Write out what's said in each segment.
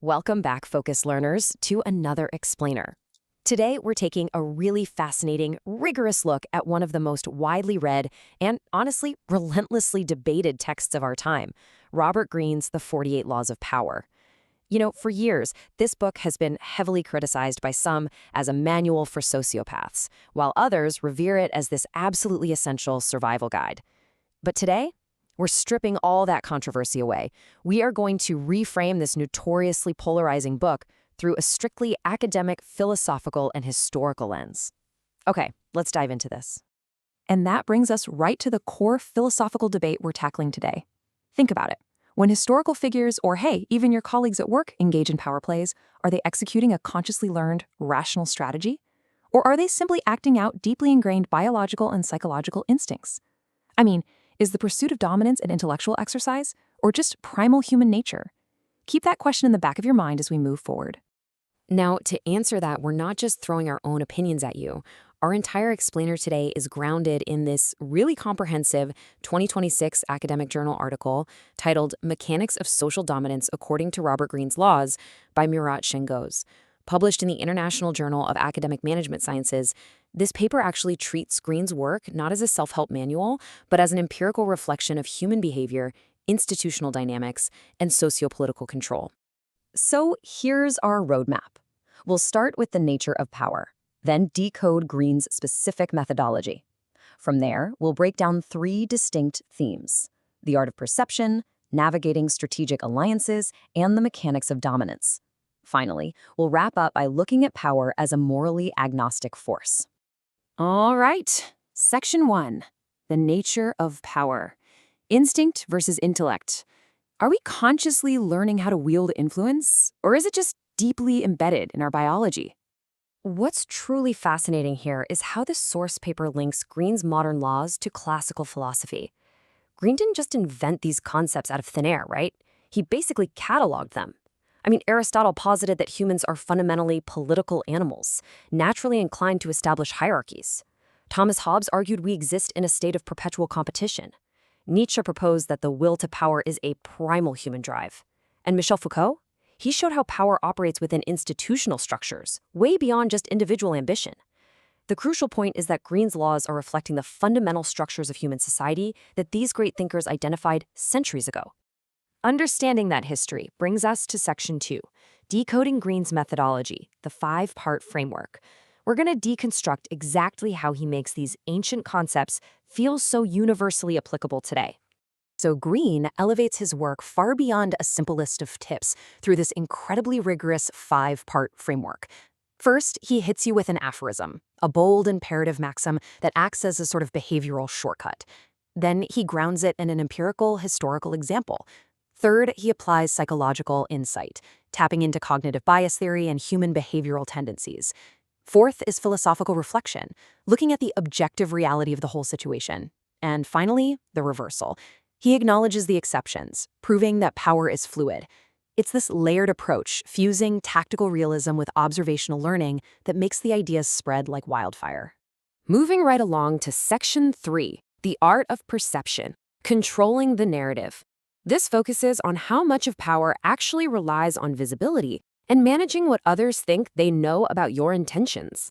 Welcome back, Focus Learners, to another explainer. Today, we're taking a really fascinating, rigorous look at one of the most widely read and, honestly, relentlessly debated texts of our time, Robert Greene's The 48 Laws of Power. For years, this book has been heavily criticized by some as a manual for sociopaths, while others revere it as this absolutely essential survival guide. But today, we're stripping all that controversy away. We are going to reframe this notoriously polarizing book through a strictly academic, philosophical, and historical lens. Okay, let's dive into this. And that brings us right to the core philosophical debate we're tackling today. Think about it. When historical figures, or hey, even your colleagues at work, engage in power plays, are they executing a consciously learned, rational strategy? Or are they simply acting out deeply ingrained biological and psychological instincts? I mean, is the pursuit of dominance an intellectual exercise, or just primal human nature? Keep that question in the back of your mind as we move forward. Now, to answer that, we're not just throwing our own opinions at you. Our entire explainer today is grounded in this really comprehensive 2026 academic journal article titled Mechanics of Social Dominance According to Robert Greene's Laws by Murat Şengöz. Published in the International Journal of Academic Management Sciences, this paper actually treats Greene's work not as a self-help manual, but as an empirical reflection of human behavior, institutional dynamics, and sociopolitical control. So here's our roadmap. We'll start with the nature of power, then decode Greene's specific methodology. From there, we'll break down three distinct themes: the art of perception, navigating strategic alliances, and the mechanics of dominance. Finally, we'll wrap up by looking at power as a morally agnostic force. All right, Section 1, the nature of power. Instinct versus intellect. Are we consciously learning how to wield influence, or is it just deeply embedded in our biology? What's truly fascinating here is how this source paper links Greene's modern laws to classical philosophy. Greene didn't just invent these concepts out of thin air, right? He basically cataloged them. Aristotle posited that humans are fundamentally political animals, naturally inclined to establish hierarchies. Thomas Hobbes argued we exist in a state of perpetual competition. Nietzsche proposed that the will to power is a primal human drive. And Michel Foucault? He showed how power operates within institutional structures, way beyond just individual ambition. The crucial point is that Greene's laws are reflecting the fundamental structures of human society that these great thinkers identified centuries ago. Understanding that history brings us to Section 2, decoding Greene's methodology, the 5-part framework. We're going to deconstruct exactly how he makes these ancient concepts feel so universally applicable today. So Greene elevates his work far beyond a simple list of tips through this incredibly rigorous 5-part framework. First, he hits you with an aphorism, a bold imperative maxim that acts as a sort of behavioral shortcut. Then he grounds it in an empirical historical example. Third, he applies psychological insight, tapping into cognitive bias theory and human behavioral tendencies. Fourth is philosophical reflection, looking at the objective reality of the whole situation. And finally, the reversal. He acknowledges the exceptions, proving that power is fluid. It's this layered approach, fusing tactical realism with observational learning, that makes the ideas spread like wildfire. Moving right along to Section 3, the art of perception, controlling the narrative. This focuses on how much of power actually relies on visibility and managing what others think they know about your intentions.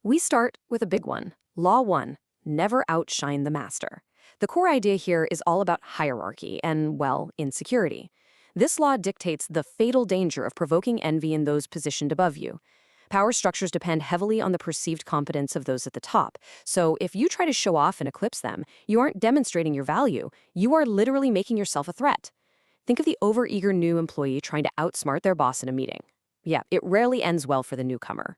We start with a big one. Law 1, never outshine the master. The core idea here is all about hierarchy and, well, insecurity. This law dictates the fatal danger of provoking envy in those positioned above you. Power structures depend heavily on the perceived competence of those at the top. So if you try to show off and eclipse them, you aren't demonstrating your value. You are literally making yourself a threat. Think of the overeager new employee trying to outsmart their boss in a meeting. Yeah, it rarely ends well for the newcomer.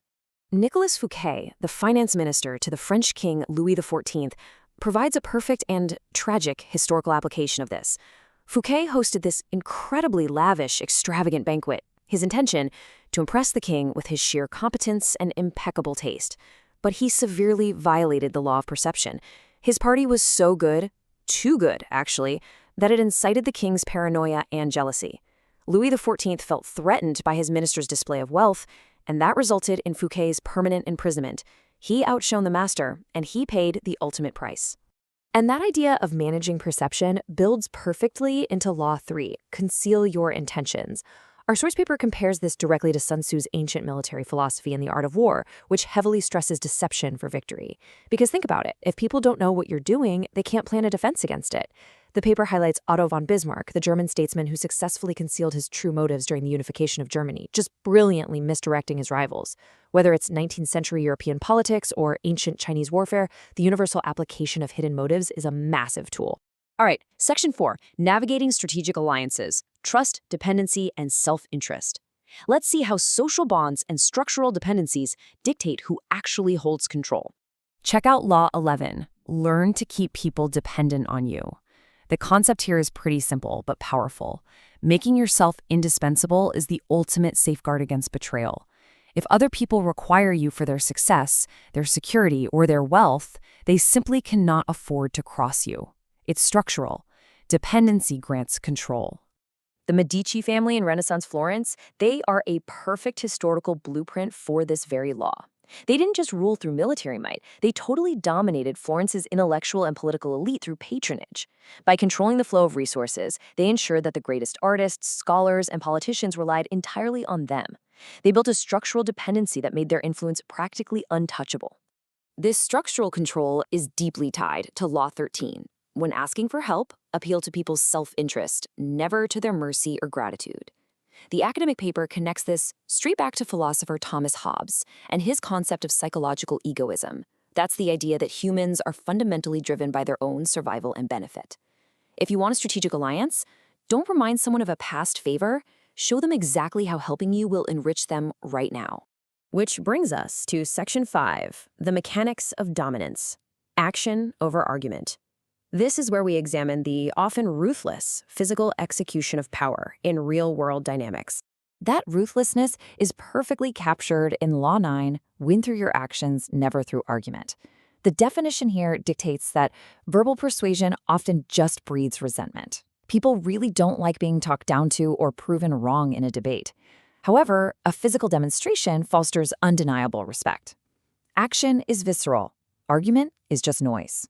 Nicolas Fouquet, the finance minister to the French king Louis XIV, provides a perfect and tragic historical application of this. Fouquet hosted this incredibly lavish, extravagant banquet. His intention, to impress the king with his sheer competence and impeccable taste. But he severely violated the law of perception. His party was so good, too good actually, that it incited the king's paranoia and jealousy. Louis XIV felt threatened by his minister's display of wealth, and that resulted in Fouquet's permanent imprisonment. He outshone the master, and he paid the ultimate price. And that idea of managing perception builds perfectly into Law 3, conceal your intentions. Our source paper compares this directly to Sun Tzu's ancient military philosophy in The Art of War, which heavily stresses deception for victory. Because think about it, if people don't know what you're doing, they can't plan a defense against it. The paper highlights Otto von Bismarck, the German statesman who successfully concealed his true motives during the unification of Germany, just brilliantly misdirecting his rivals. Whether it's 19th century European politics or ancient Chinese warfare, the universal application of hidden motives is a massive tool. All right, Section 4, Navigating Strategic Alliances, Trust, Dependency, and Self-Interest. Let's see how social bonds and structural dependencies dictate who actually holds control. Check out Law 11, Learn to keep people dependent on you. The concept here is pretty simple but powerful. Making yourself indispensable is the ultimate safeguard against betrayal. If other people require you for their success, their security, or their wealth, they simply cannot afford to cross you. It's structural. Dependency grants control. The Medici family in Renaissance Florence, they are a perfect historical blueprint for this very law. They didn't just rule through military might, they totally dominated Florence's intellectual and political elite through patronage. By controlling the flow of resources, they ensured that the greatest artists, scholars, and politicians relied entirely on them. They built a structural dependency that made their influence practically untouchable. This structural control is deeply tied to Law 13. When asking for help, appeal to people's self-interest, never to their mercy or gratitude. The academic paper connects this straight back to philosopher Thomas Hobbes and his concept of psychological egoism. That's the idea that humans are fundamentally driven by their own survival and benefit. If you want a strategic alliance, don't remind someone of a past favor, show them exactly how helping you will enrich them right now. Which brings us to Section 5, the mechanics of dominance, action over argument. This is where we examine the often ruthless physical execution of power in real-world dynamics. That ruthlessness is perfectly captured in Law 9, win through your actions, never through argument. The definition here dictates that verbal persuasion often just breeds resentment. People really don't like being talked down to or proven wrong in a debate. However, a physical demonstration fosters undeniable respect. Action is visceral. Argument is just noise.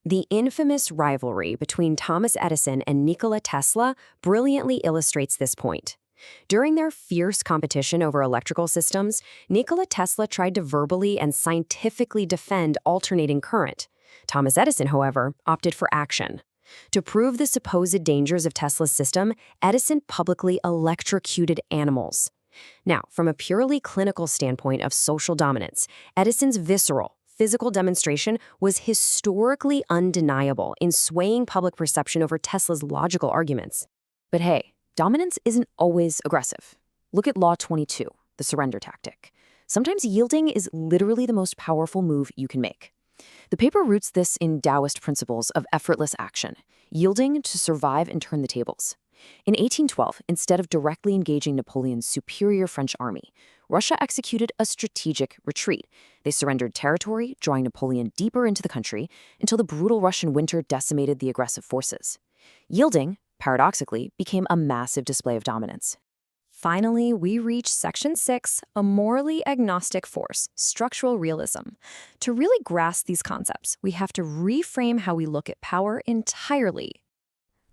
The infamous rivalry between Thomas Edison and Nikola Tesla brilliantly illustrates this point. During their fierce competition over electrical systems, Nikola Tesla tried to verbally and scientifically defend alternating current. Thomas Edison, however, opted for action. To prove the supposed dangers of Tesla's system, Edison publicly electrocuted animals. Now, from a purely clinical standpoint of social dominance, Edison's visceral, physical demonstration was historically undeniable in swaying public perception over Tesla's logical arguments. But hey, dominance isn't always aggressive. Look at Law 22, the surrender tactic. Sometimes yielding is literally the most powerful move you can make. The paper roots this in Taoist principles of effortless action, yielding to survive and turn the tables. In 1812, instead of directly engaging Napoleon's superior French army, Russia executed a strategic retreat. They surrendered territory, drawing Napoleon deeper into the country until the brutal Russian winter decimated the aggressive forces. Yielding, paradoxically, became a massive display of dominance. Finally, we reach Section 6, a morally agnostic force, structural realism. To really grasp these concepts, we have to reframe how we look at power entirely.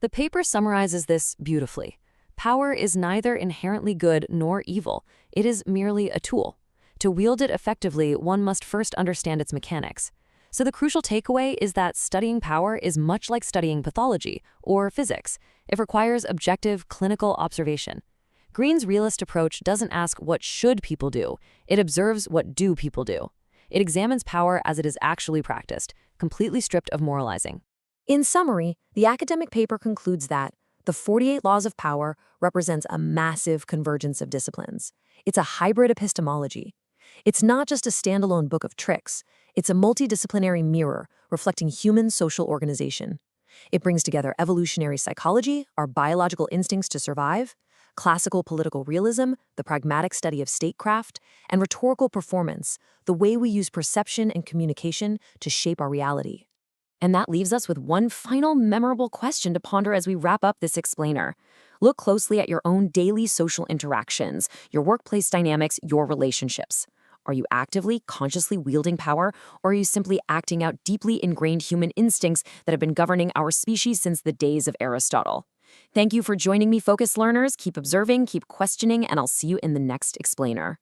The paper summarizes this beautifully. Power is neither inherently good nor evil. It is merely a tool. To wield it effectively, one must first understand its mechanics. So the crucial takeaway is that studying power is much like studying pathology or physics. It requires objective, clinical observation. Greene's realist approach doesn't ask what should people do. It observes what do people do. It examines power as it is actually practiced, completely stripped of moralizing. In summary, the academic paper concludes that the 48 Laws of Power represents a massive convergence of disciplines. It's a hybrid epistemology. It's not just a standalone book of tricks. It's a multidisciplinary mirror reflecting human social organization. It brings together evolutionary psychology, our biological instincts to survive, classical political realism, the pragmatic study of statecraft, and rhetorical performance, the way we use perception and communication to shape our reality. And that leaves us with one final memorable question to ponder as we wrap up this explainer. Look closely at your own daily social interactions, your workplace dynamics, your relationships. Are you actively, consciously wielding power, or are you simply acting out deeply ingrained human instincts that have been governing our species since the days of Aristotle? Thank you for joining me, Focus Learners. Keep observing, keep questioning, and I'll see you in the next explainer.